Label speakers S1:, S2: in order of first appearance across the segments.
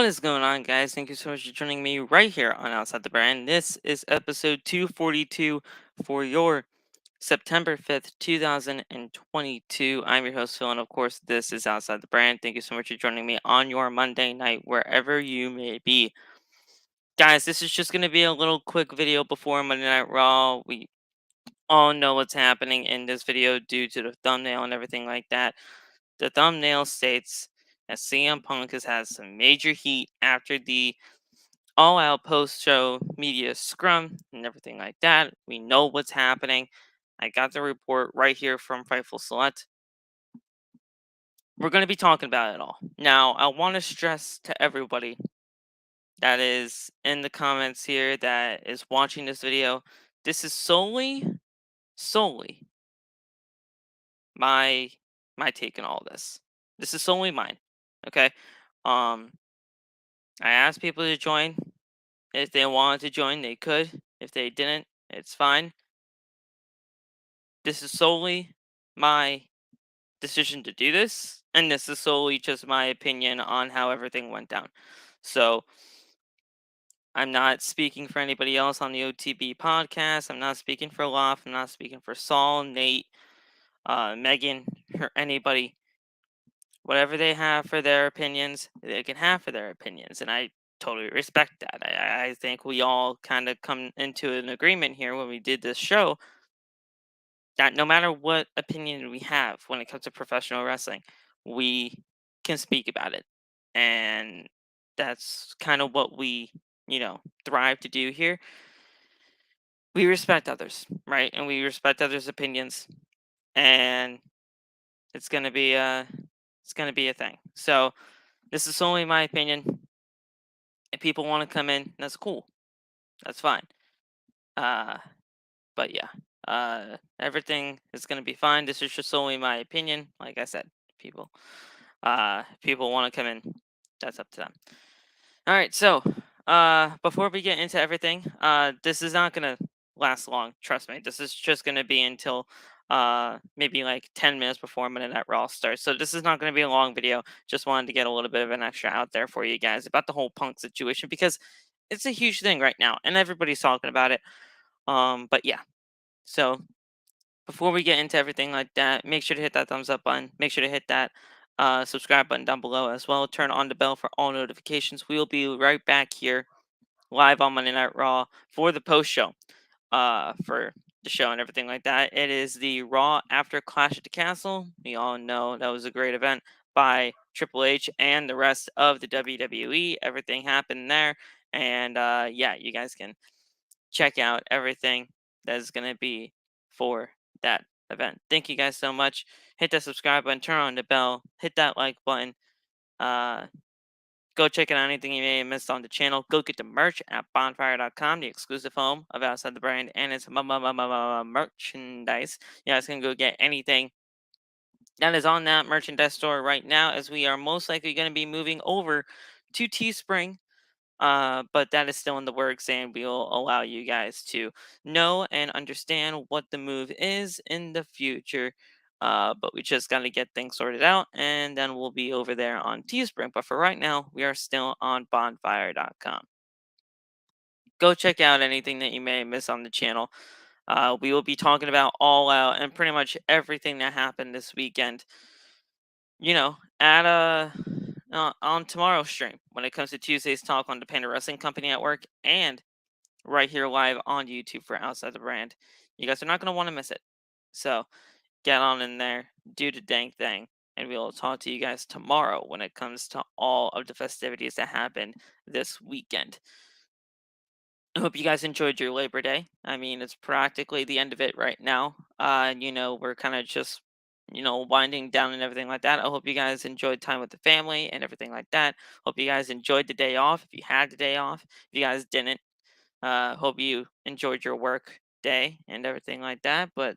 S1: What is going on, guys? Thank you so much for joining me right here on Outside the Brand. This is episode 242 for your September 5th, 2022. I'm your host, Phil, and of course, this is Outside the Brand. Thank you so much for joining me on your Monday night, wherever you may be. Guys, this is just going to be a little quick video before Monday Night Raw. We all know what's happening in this video due to the thumbnail and everything like that. The thumbnail states that CM Punk has had some major heat after the all out post show media scrum and everything like that. We know what's happening. I got the report right here from Fightful Select. We're going to be talking about it all. Now, I want to stress to everybody that is in the comments here that is watching this video, this is solely my take on all this. This is solely mine. Okay? Um I asked people to join. If they wanted to join, they could. If they didn't, it's fine. This is solely my decision to do this, and this is solely just my opinion on how everything went down. So, I'm not speaking for anybody else on the OTB podcast. I'm not speaking for Loft. I'm not speaking for Saul, Nate, Megan, or anybody. Whatever they have for their opinions, they can have for their opinions, and I totally respect that. I think we all kind of come into an agreement here when we did this show that no matter what opinion we have when it comes to professional wrestling, we can speak about it. And that's kind of what we, thrive to do here. We respect others, right? And we respect others' opinions. And it's gonna be a thing. So this is only my opinion. If people want to come in, that's cool. That's fine. Uh but yeah. Everything is gonna be fine. This is just only my opinion. Like I said, people people want to come in, that's up to them. All right, so before we get into everything, this is not gonna last long, trust me. This is just gonna be until maybe like 10 minutes before Monday Night Raw starts. So this is not gonna be a long video. Just wanted to get a little bit of an extra out there for you guys about the whole Punk situation because it's a huge thing right now and everybody's talking about it. But yeah. So before we get into everything like that, make sure to hit that thumbs up button. Make sure to hit that subscribe button down below as well. Turn on the bell for all notifications. We will be right back here live on Monday Night Raw for the post show for the show and everything like that. It is the Raw after Clash at the Castle. We all know that was a great event by Triple H and the rest of the WWE. Everything happened there. And yeah, you guys can check out everything that is going to be for that event. Thank you guys so much. Hit that subscribe button, turn on the bell, hit that like button. Uh, Go check out anything you may have missed on the channel. Go get the merch at bonfire.com, the exclusive home of Outside the Brand and its merchandise. You guys can go get anything that is on that merchandise store right now, as we are most likely going to be moving over to Teespring. But that is still in the works, and we'll allow you guys to know and understand what the move is in the future. But we just got to get things sorted out, and then we'll be over there on Teespring. But for right now, we are still on bonfire.com. Go check out anything that you may miss on the channel. We will be talking about All Out and pretty much everything that happened this weekend. At on tomorrow's stream when it comes to Tuesday's talk on the Panda Wrestling Company Network and right here live on YouTube for Outside the Brand. You guys are not going to want to miss it. So get on in there, do the dang thing, and we will talk to you guys tomorrow when it comes to all of the festivities that happened this weekend. I hope you guys enjoyed your Labor Day. I mean, it's practically the end of it right now. We're kind of just, winding down and everything like that. I hope you guys enjoyed time with the family and everything like that. Hope you guys enjoyed the day off. If you had the day off, if you guys didn't, hope you enjoyed your work day and everything like that. But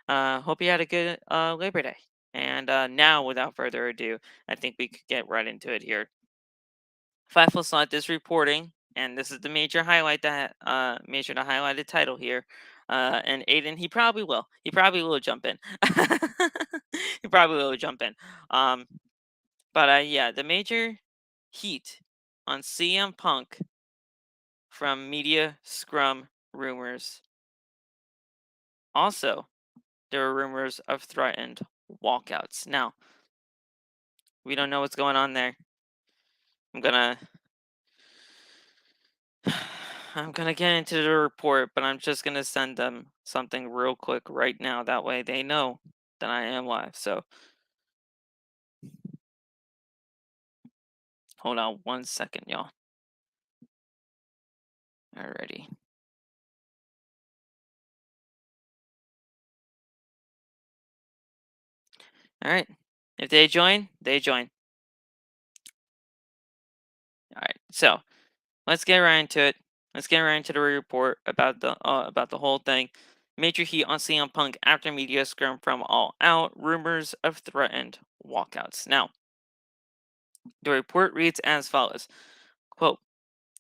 S1: hope you had a good Labor Day. And now, without further ado, I think we could get right into it here. Fightful Select is reporting, and this is the major highlight that major to highlighted title here. And Aiden, he probably will. He probably will jump in. He probably will jump in. But yeah, the major heat on CM Punk from media scrum rumors. Also, there are rumors of threatened walkouts. Now, we don't know what's going on there. I'm gonna I'm gonna get into the report, but I'm just gonna send them something real quick right now. That way they know that I am live. So hold on 1 second, y'all. Alrighty. Alright. If they join, they join. Alright. So let's get right into it. Let's get right into the report about the whole thing. Major heat on CM Punk after media scrum from All Out. Rumors of threatened walkouts. Now, the report reads as follows. Quote,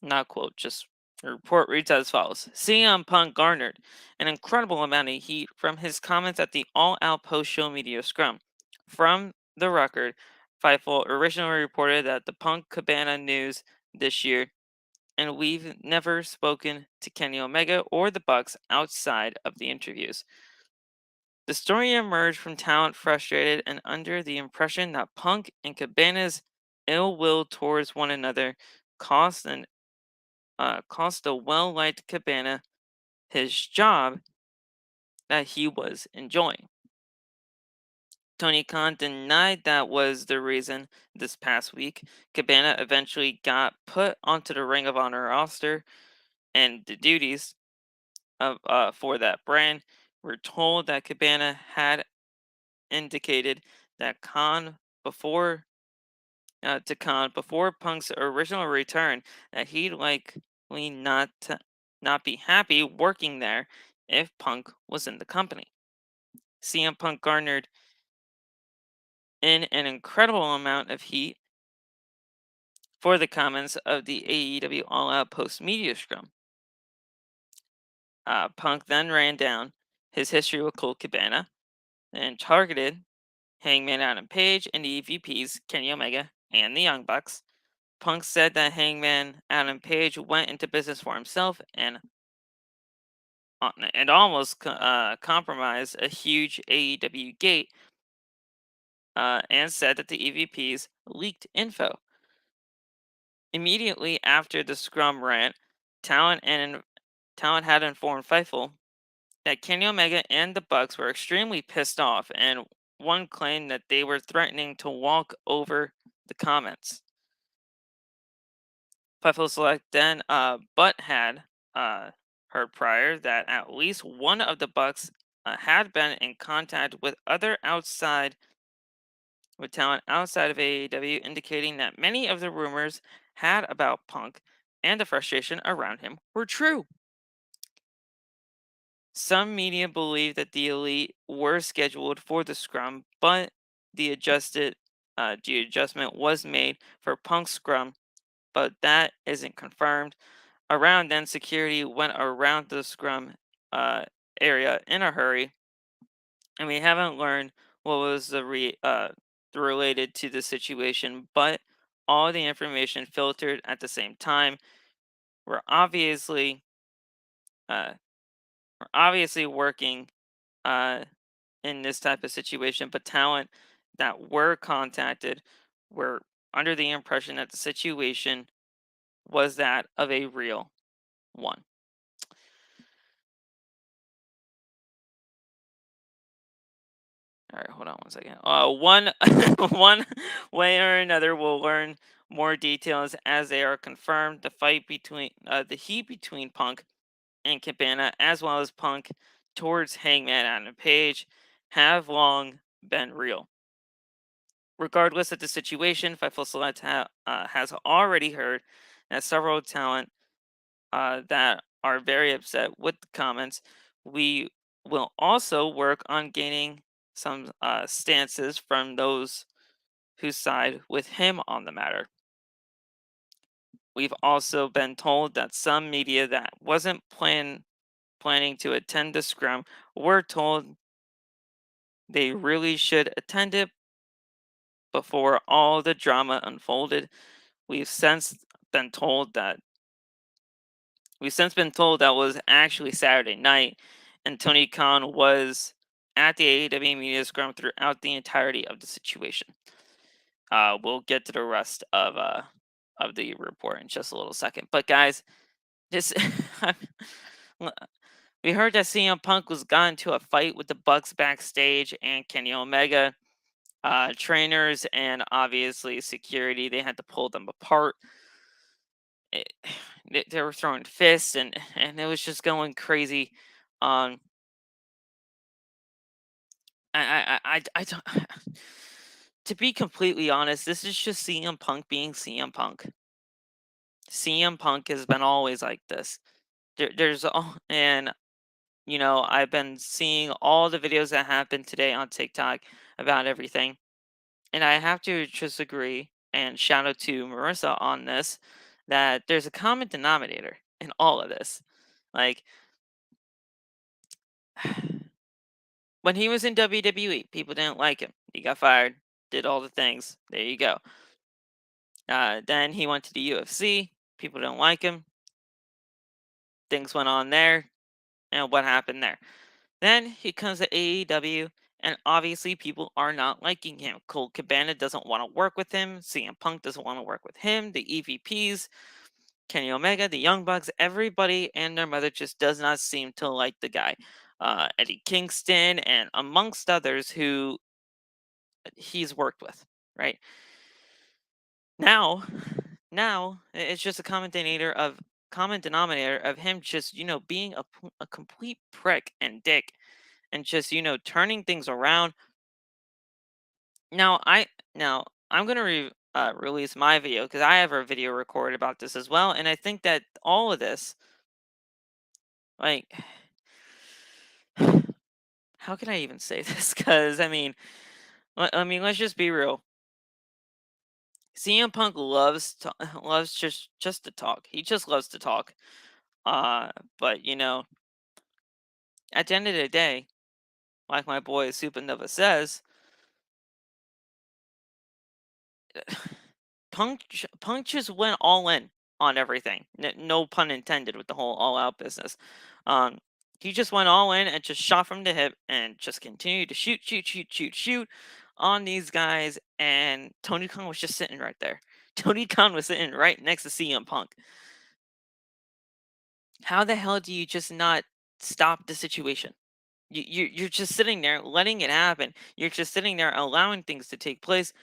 S1: not quote, just the report reads as follows. CM Punk garnered an incredible amount of heat from his comments at the All Out post-show media scrum. From the record, Fightful originally reported that the Punk Cabana news this year, and we've never spoken to Kenny Omega or the Bucks outside of the interviews. The story emerged from talent frustrated and under the impression that Punk and Cabana's ill will towards one another cost cost the well-liked Cabana his job that he was enjoying. Tony Khan denied that was the reason this past week. Cabana eventually got put onto the Ring of Honor roster, and the duties of for that brand. We're told that Cabana had indicated that Khan before Punk's original return that he'd likely not be happy working there if Punk was in the company. CM Punk garnered in an incredible amount of heat for the comments of the AEW All Out post media scrum. Punk then ran down his history with Colt Cabana and targeted Hangman Adam Page and the EVPs Kenny Omega and the Young Bucks. Punk said that Hangman Adam Page went into business for himself and almost compromised a huge AEW gate, and said that the EVPs leaked info. Immediately after the Scrum rant, talent had informed Fightful that Kenny Omega and the Bucks were extremely pissed off, and one claimed that they were threatening to walk over the comments. Fightful Select then but had heard prior that at least one of the Bucks had been in contact with talent outside of AEW, indicating that many of the rumors had about Punk and the frustration around him were true. Some media believe that the Elite were scheduled for the Scrum, but the adjustment was made for Punk's Scrum, but that isn't confirmed. Around then, security went around the Scrum uh, area in a hurry, and we haven't learned what was related to the situation, but all the information filtered at the same time. We're obviously uh, we're obviously working uh, in this type of situation, but talent that were contacted were under the impression that the situation was that of a real one. All right, hold on 1 second. One one way or another, we'll learn more details as they are confirmed. The heat between Punk and Cabana, as well as Punk towards Hangman Adam Page, have long been real. Regardless of the situation, Fightful Select has already heard that several talent that are very upset with the comments. We will also work on gaining some stances from those who side with him on the matter. We've also been told that some media that wasn't planning to attend the scrum were told they really should attend it before all the drama unfolded. We've sensed been told that we've since been told that was actually Saturday night, and Tony Khan was at the AEW media scrum throughout the entirety of the situation. We'll get to the rest of the report in just a little second. But guys, this l- we heard that CM Punk was got into a fight with the Bucks backstage and Kenny Omega. Trainers and obviously security, they had to pull them apart. It, they were throwing fists and it was just going crazy. Um, I don't. To be completely honest, this is just CM Punk being CM Punk. CM Punk has been always like this. There's all, and I've been seeing all the videos that happened today on TikTok about everything, and I have to just agree and shout out to Marissa on this that there's a common denominator in all of this. Like when he was in WWE, people didn't like him. He got fired, did all the things. There you go. Then he went to the UFC. People didn't like him. Things went on there, and what happened there? Then he comes to AEW, and obviously people are not liking him. Colt Cabana doesn't want to work with him. CM Punk doesn't want to work with him. The EVPs, Kenny Omega, the Young Bucks, everybody and their mother just does not seem to like the guy. Eddie Kingston, and amongst others who he's worked with, right? Now, now it's just a common denominator of him just being a complete prick and dick and just turning things around. Now I'm gonna release my video because I have a video recorded about this as well, and I think that all of this, like, how can I even say this? Because let's just be real. CM Punk loves just to talk. He just loves to talk. Uh, but at the end of the day, like my boy Supernova says, Punk just went all in on everything. No pun intended with the whole all out business. Um, he just went all in and just shot from the hip and just continued to shoot on these guys. And Tony Khan was just sitting right there. Tony Khan was sitting right next to CM Punk. How the hell do you just not stop the situation? You're just sitting there letting it happen. You're just sitting there allowing things to take place.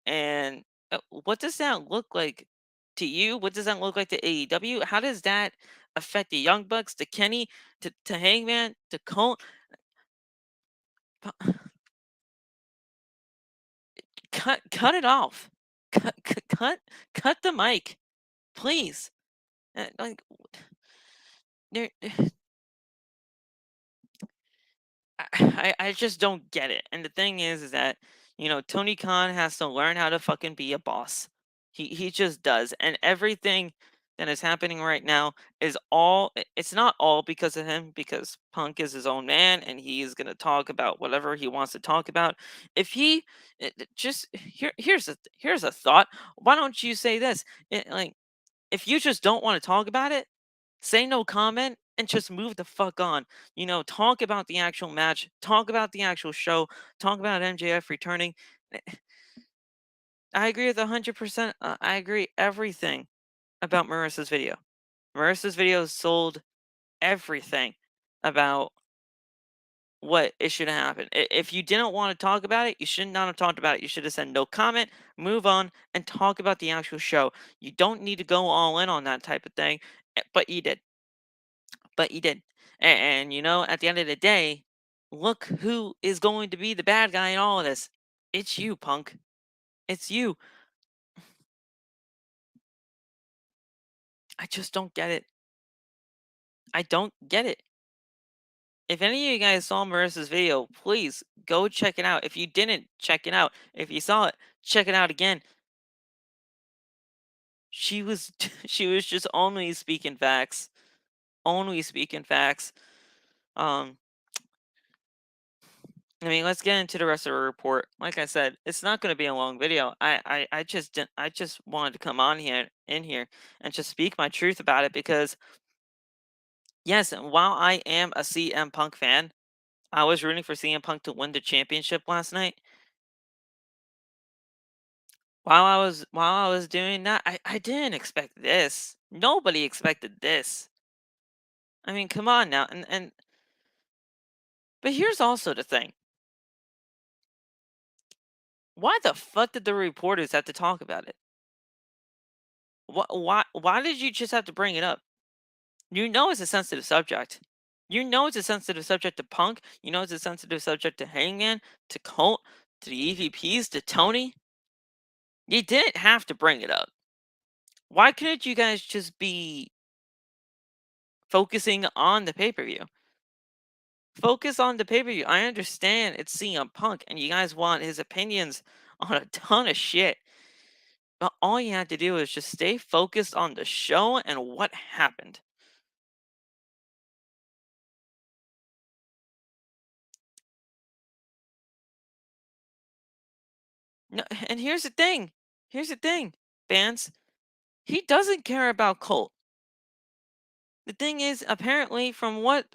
S1: And what does that look like to you? What does that look like to AEW? How does that affect the Young Bucks, to Kenny, to Hangman, to Colt? Pu- cut it off. Cut the mic, please. Like there, I just don't get it. And the thing is that, Tony Khan has to learn how to fucking be a boss. He just does. And everything that is happening right now is it's not all because of him, because Punk is his own man and he is going to talk about whatever he wants to talk about. If he just here's a thought. Why don't you say this? Like, if you just don't want to talk about it, say no comment and just move the fuck on. Talk about the actual match, talk about the actual show, talk about MJF returning. Eh, I agree with 100%. I agree everything about Marissa's video. Marissa's video sold everything about what it should have happened. If you didn't want to talk about it, you should not have talked about it. You should have said no comment, move on, and talk about the actual show. You don't need to go all in on that type of thing, but you did. But you did. And at the end of the day, look who is going to be the bad guy in all of this. It's you, Punk. It's you. I just don't get it. I don't get it. If any of you guys saw Marissa's video, please go check it out. If you didn't, check it out. If you saw it, check it out again. She was she was just only speaking facts. Only speaking facts. Um I mean, let's get into the rest of the report. Like I said, it's not going to be a long video. I just didn't, I just wanted to come on here in here and just speak my truth about it because yes, while I am a CM Punk fan, I was rooting for CM Punk to win the championship last night. While I was doing that, I didn't expect this. Nobody expected this. I mean, come on now. And but here's also the thing. Why the fuck did the reporters have to talk about it? Why did you just have to bring it up? You know it's a sensitive subject. You know it's a sensitive subject to Punk. You know it's a sensitive subject to Hangman, to Colt, to the EVPs, to Tony. You didn't have to bring it up. Why couldn't you guys just be focusing on the pay-per-view? Focus on the pay-per-view. I understand it's CM Punk and you guys want his opinions on a ton of shit. But all you had to do is just stay focused on the show and what happened. No, and here's the thing. Here's the thing, fans. He doesn't care about Colt. The thing is, apparently, from what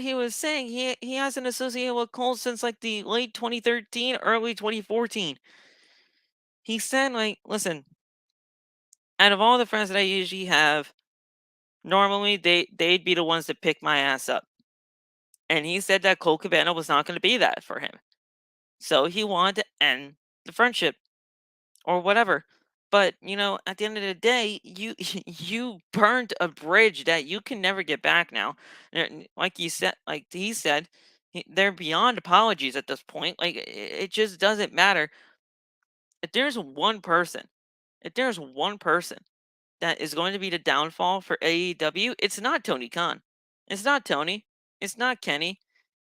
S1: he was saying, he hasn't associated with Colt since like the late 2013, early 2014. He said, like, listen, out of all the friends that I usually have, normally they'd be the ones that pick my ass up. And he said that Colt Cabana was not going to be that for him. So he wanted to end the friendship or whatever. But at the end of the day, you you burned a bridge that you can never get back now. Like you said, like he said, they're beyond apologies at this point. Like it just doesn't matter. If there's one person, if there's one person that is going to be the downfall for AEW, it's not Tony Khan. It's not Tony. It's not Kenny.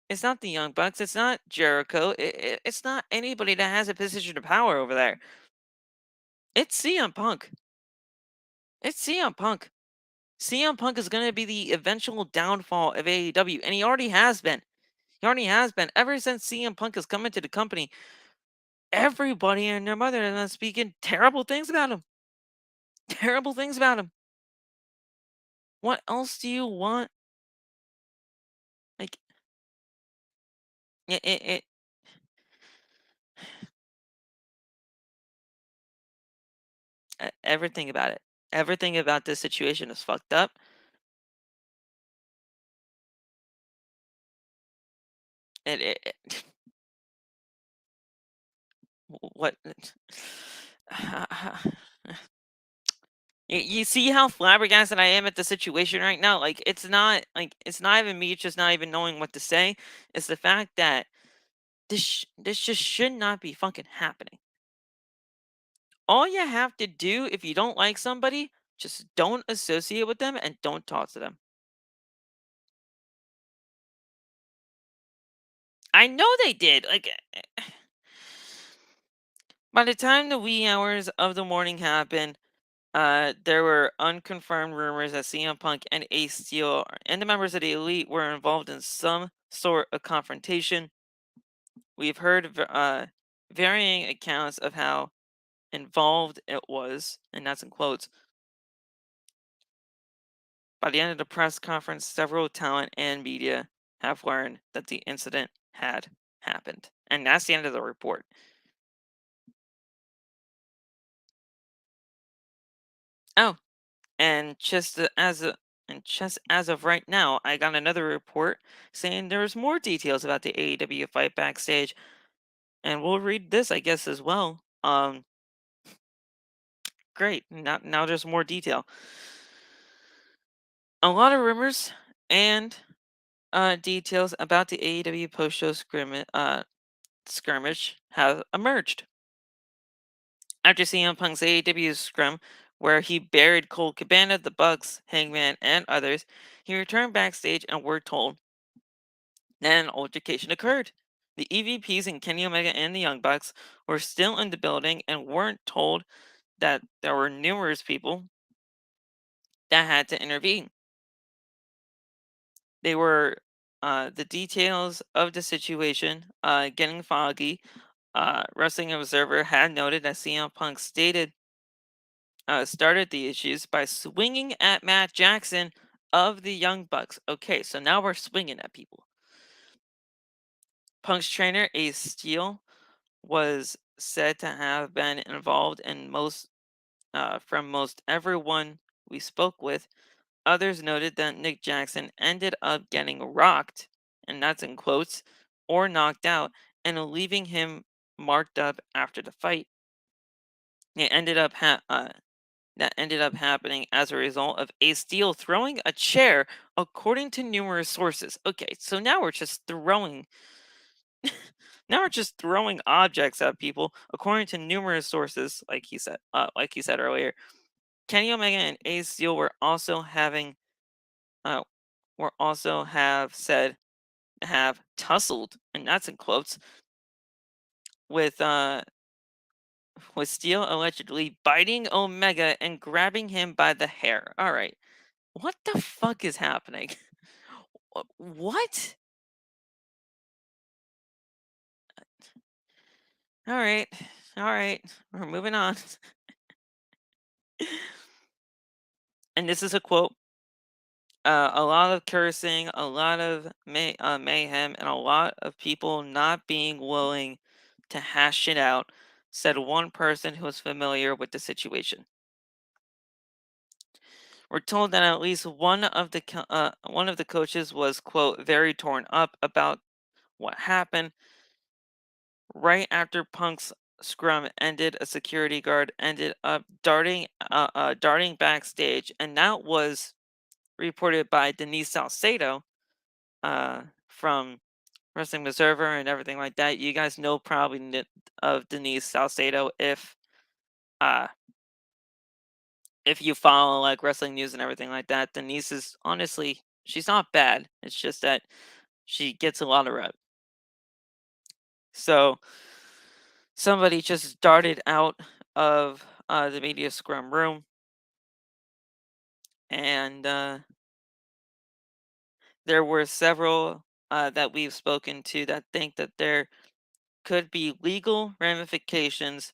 S1: It's not the Young Bucks. It's not Jericho. It's not anybody that has a position of power over there. It's CM Punk. It's CM Punk. CM Punk is going to be the eventual downfall of AEW, and he already has been. He already has been. Ever since CM Punk has come into the company, everybody and their mother has been speaking terrible things about him. Terrible things about him. What else do you want? Like, it everything about it. Everything about this situation is fucked up. It what? You see how flabbergasted I am at the situation right now? Like it's not even me just not even knowing what to say. It's the fact that this just should not be fucking happening. All you have to do if you don't like somebody, just don't associate with them and don't talk to them. I know they did. Like by the time the wee hours of the morning happened, there were unconfirmed rumors that CM Punk and Ace Steel and the members of the Elite were involved in some sort of confrontation. We've heard varying accounts of how involved it was, and that's in quotes. By the end of the press conference, several talent and media have learned that the incident had happened. And that's the end of the report. Oh, and just as of right now, I got another report saying there's more details about the AEW fight backstage, and we'll read this, I guess, as well. Great. Now there's more detail. A lot of rumors and details about the AEW post-show skirmish have emerged. After CM Punk's AEW scrum, where he buried Colt Cabana, the Bucks, Hangman, and others, he returned backstage and we're told that an altercation occurred. The EVPs and Kenny Omega and the Young Bucks were still in the building and weren't told that there were numerous people that had to intervene. They were The details of the situation getting foggy. Wrestling Observer had noted that CM Punk started the issues by swinging at Matt Jackson of the Young Bucks. Okay, so now we're swinging at people. Punk's trainer, Ace Steel, was said to have been involved in from most everyone we spoke with. Others noted that Nick Jackson ended up getting rocked, and that's in quotes, or knocked out, and leaving him marked up after the fight. It ended up that ended up happening as a result of a Steel throwing a chair, according to numerous sources. Okay, so now we're just throwing objects at people, according to numerous sources. Like he said earlier, Kenny Omega and A Steel uh, were also have said have tussled, and that's in quotes, with Steel allegedly biting Omega and grabbing him by the hair. All right, what the fuck is happening? What? All right, all right, we're moving on. And this is a quote. A lot of cursing, a lot of mayhem, and a lot of people not being willing to hash it out, said one person who was familiar with the situation. We're told that at least one of the coaches was, quote, very torn up about what happened. Right after Punk's scrum ended, a security guard ended up darting backstage, and that was reported by Denise Salcedo from Wrestling Observer and everything like that. You guys know probably of Denise Salcedo uh if you follow like wrestling news and everything like that. Denise is honestly, she's not bad. It's just that she gets a lot of rep. So somebody just darted out of the media scrum room, and there were several that we've spoken to that think that there could be legal ramifications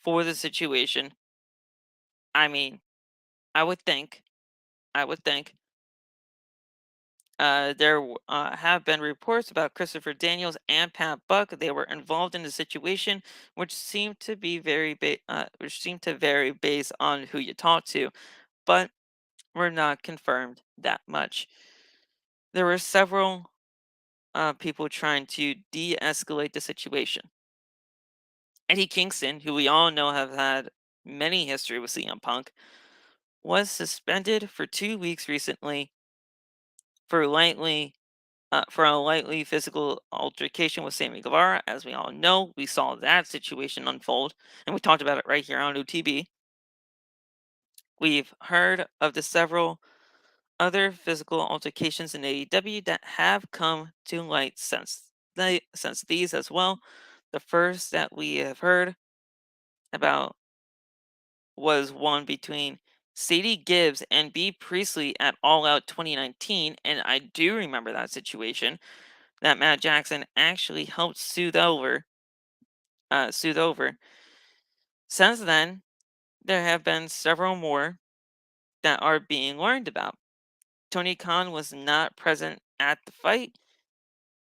S1: for the situation. I mean, I would think, I would think. Have been reports about Christopher Daniels and Pat Buck. They were involved in the situation, which seemed to vary based on who you talk to, but were not confirmed that much. There were several people trying to de-escalate the situation. Eddie Kingston, who we all know have had many history with CM Punk, was suspended for 2 weeks recently for a lightly physical altercation with Sammy Guevara. As we all know, we saw that situation unfold, and we talked about it right here on OTB. We've heard of the several other physical altercations in AEW that have come to light since these as well. The first that we have heard about was one between Sadie Gibbs and B Priestley at All Out 2019, and I do remember that situation that Matt Jackson actually helped soothe over. Since then, there have been several more that are being learned about. Tony Khan was not present at the fight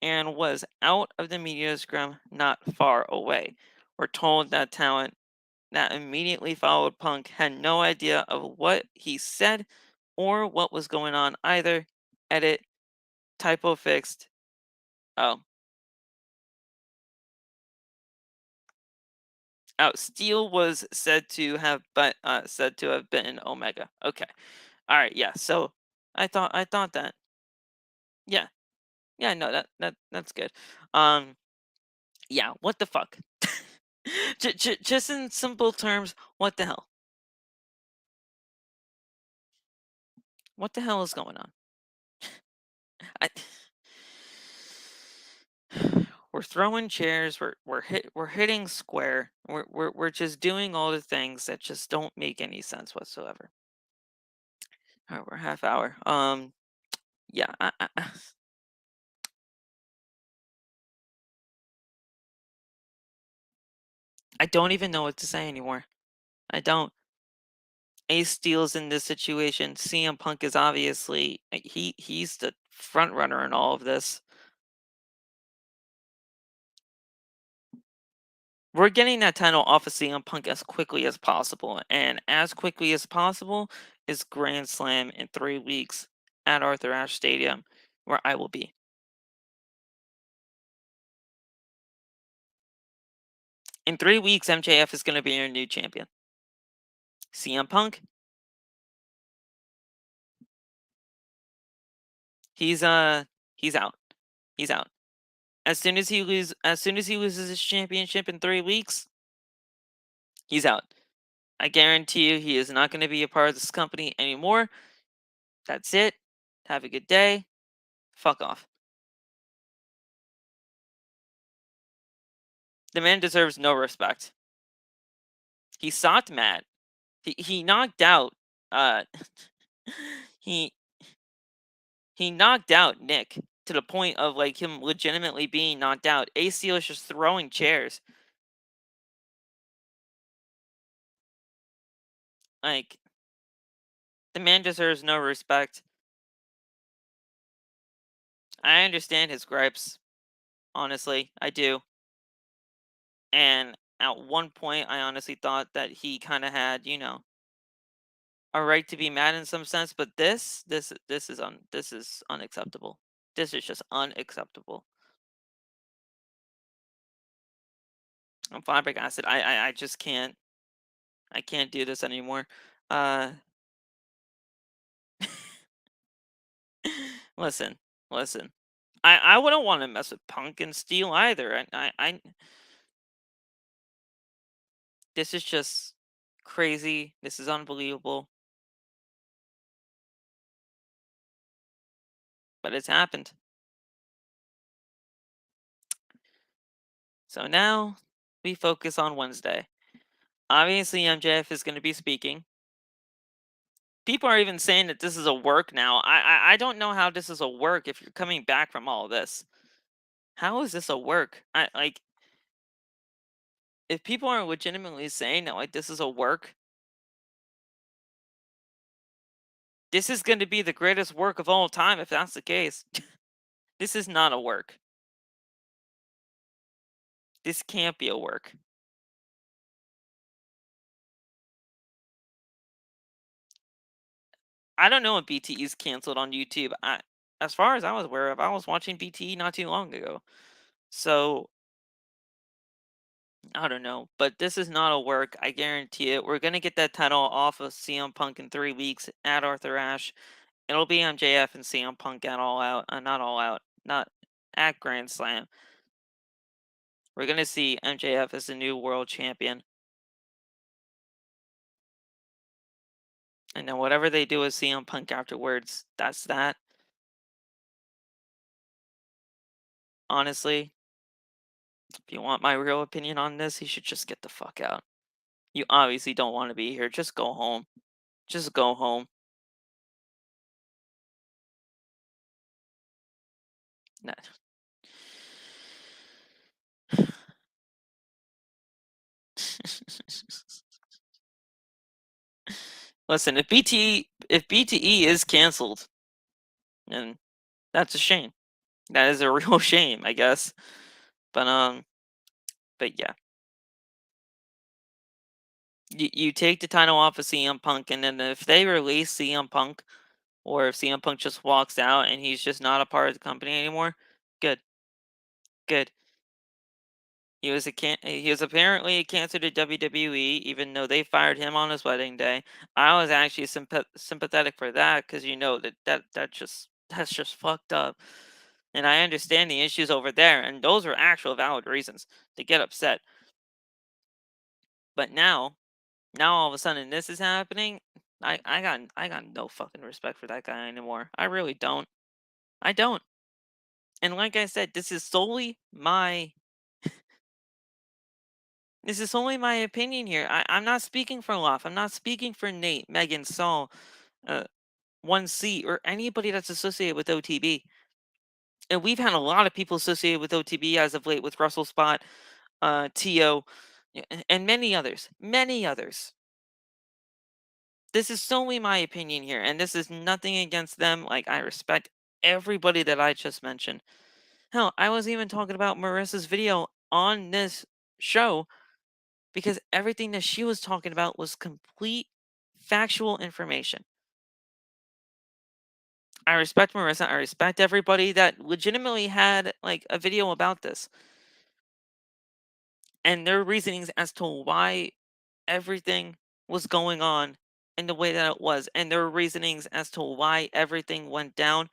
S1: and was out of the media scrum not far away. We're told that talent that immediately followed Punk had no idea of what he said or what was going on either. Edit, typo fixed. Oh, Steel was said to have been Omega. Okay. All right, yeah. So I thought that. Yeah. Yeah, no, that's good. Um yeah, what the fuck? Just in simple terms, what the hell? What the hell is going on? I, we're throwing chairs, we're hitting square. We're just doing all the things that just don't make any sense whatsoever. All right, we're half hour. Yeah, I don't even know what to say anymore. I don't. Ace Steel's in this situation. CM Punk is obviously he's the front runner in all of this. We're getting that title off of CM Punk as quickly as possible, and as quickly as possible is Grand Slam in 3 weeks at Arthur Ashe Stadium, where I will be. In 3 weeks, MJF is going to be your new champion. CM Punk, he's he's out. He's out. As soon as he loses his championship in 3 weeks, he's out. I guarantee you he is not going to be a part of this company anymore. That's it. Have a good day. Fuck off. The man deserves no respect. He sought Matt. He knocked out he he knocked out Nick to the point of like him legitimately being knocked out. ACO is just throwing chairs. Like the man deserves no respect. I understand his gripes. Honestly, I do. And at one point I honestly thought that he kind of had, a right to be mad in some sense, but this is unacceptable. This is just unacceptable. I'm flabbergasted. I just can't. I can't do this anymore. Uh, listen, listen. I wouldn't want to mess with Punk and Steel either. This is just crazy. This is unbelievable. But it's happened. So now we focus on Wednesday. Obviously, MJF is going to be speaking. People are even saying that this is a work now. I don't know how this is a work if you're coming back from all this. How is this a work? I like if people are legitimately saying that like this is a work, this is going to be the greatest work of all time if that's the case. This is not a work. This can't be a work. I don't know if BTE is canceled on YouTube. As far as I was aware of, I was watching BTE not too long ago. So I don't know, but this is not a work. I guarantee it. We're gonna get that title off of CM Punk in 3 weeks at Arthur Ashe. It'll be MJF and CM Punk at All Out. Not All Out. Not at Grand Slam. We're gonna see MJF as the new world champion. And then whatever they do with CM Punk afterwards, that's that. Honestly, if you want my real opinion on this, he should just get the fuck out. You obviously don't want to be here. Just go home. Just go home. Nah. Listen, if BTE is canceled, then that's a shame. That is a real shame, I guess. But but yeah. You take the title off of CM Punk, and then if they release CM Punk, or if CM Punk just walks out and he's just not a part of the company anymore, good, good. He was apparently a cancer to WWE, even though they fired him on his wedding day. I was actually sympathetic for that because that's just fucked up. And I understand the issues over there, and those are actual valid reasons to get upset. But now all of a sudden this is happening. I got no fucking respect for that guy anymore. I really don't. I don't. And like I said, this is only my opinion here. I'm not speaking for Loft. I'm not speaking for Nate, Megan, Saul, uh, 1C, or anybody that's associated with OTB. And we've had a lot of people associated with OTB as of late, with Russell Spot, Tio, and many others, many others. This is solely my opinion here, and this is nothing against them. Like, I respect everybody that I just mentioned. Hell, I was even talking about Marissa's video on this show because everything that she was talking about was complete factual information. I respect Marissa. I respect everybody that legitimately had like a video about this and their reasonings as to why everything was going on in the way that it was, and their reasonings as to why everything went down.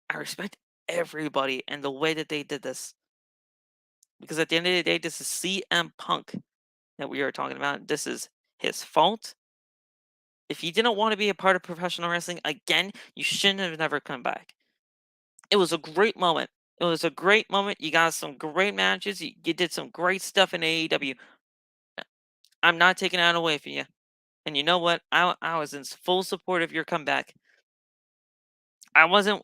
S1: I respect everybody and the way that they did this. Because at the end of the day, this is CM Punk that we are talking about. This is his fault. If he didn't want to be a part of professional wrestling again, you shouldn't have never come back. It was a great moment. It was a great moment. You got some great matches. You did some great stuff in AEW. I'm not taking that away from you. And you know what? I was in full support of your comeback. I wasn't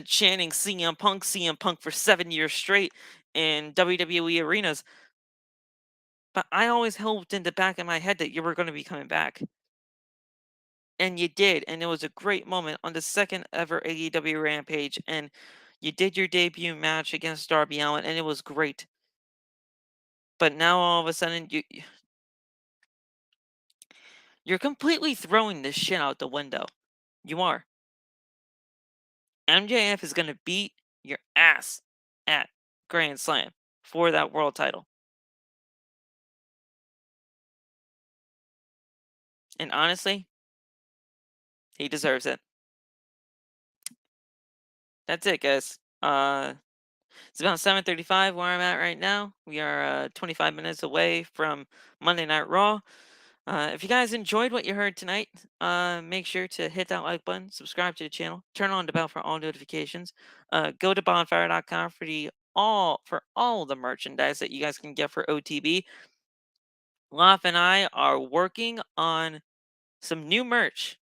S1: chanting CM Punk for 7 years straight in WWE arenas. But I always hoped in the back of my head that you were going to be coming back. And you did. And it was a great moment on the second ever AEW Rampage. And you did your debut match against Darby Allin, and it was great. But now all of a sudden, you're completely throwing this shit out the window. You are. MJF is going to beat your ass at Grand Slam for that world title. And honestly, he deserves it. That's it, guys. It's about 7:35 where I'm at right now. We are 25 minutes away from Monday Night Raw. If you guys enjoyed what you heard tonight, make sure to hit that like button, subscribe to the channel, turn on the bell for all notifications. Go to bonfire.com for all the merchandise that you guys can get for OTB. Loff and I are working on some new merch,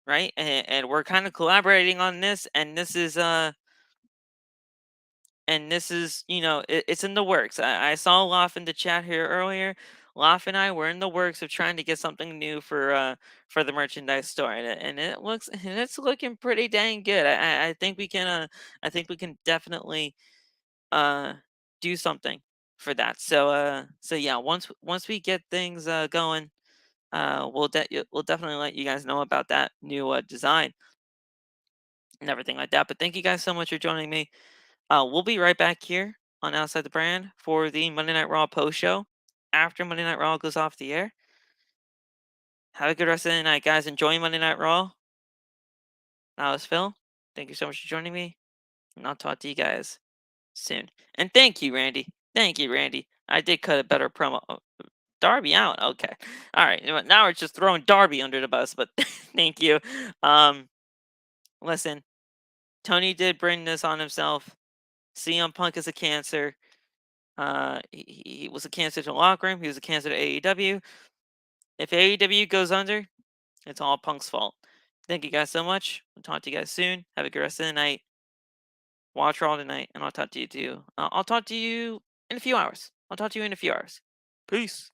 S1: right? And we're kind of collaborating on this, and this is, it's in the works. I saw Loff in the chat here earlier. Loff and I were in the works of trying to get something new for the merchandise store, and it looks and it's looking pretty dang good. I think we can definitely uh do something for that. So yeah, once we get things going, we'll definitely let you guys know about that new design and everything like that. But thank you guys so much for joining me. We'll be right back here on Outside the Brand for the Monday Night Raw post show after Monday Night Raw goes off the air. Have a good rest of the night, guys. Enjoy Monday Night Raw. That was Phil. Thank you so much for joining me, and I'll talk to you guys soon. And thank you, Randy. Thank you, Randy. I did cut a better promo. Oh, Darby out. Okay. All right. Now we're just throwing Darby under the bus, but thank you. Listen, Tony did bring this on himself. CM Punk is a cancer. He was a cancer to the locker room. He was a cancer to AEW. If AEW goes under, it's all Punk's fault. Thank you guys so much. I'll talk to you guys soon. Have a good rest of the night. Watch Raw tonight, and I'll talk to you too. I'll talk to you in a few hours. I'll talk to you in a few hours. Peace.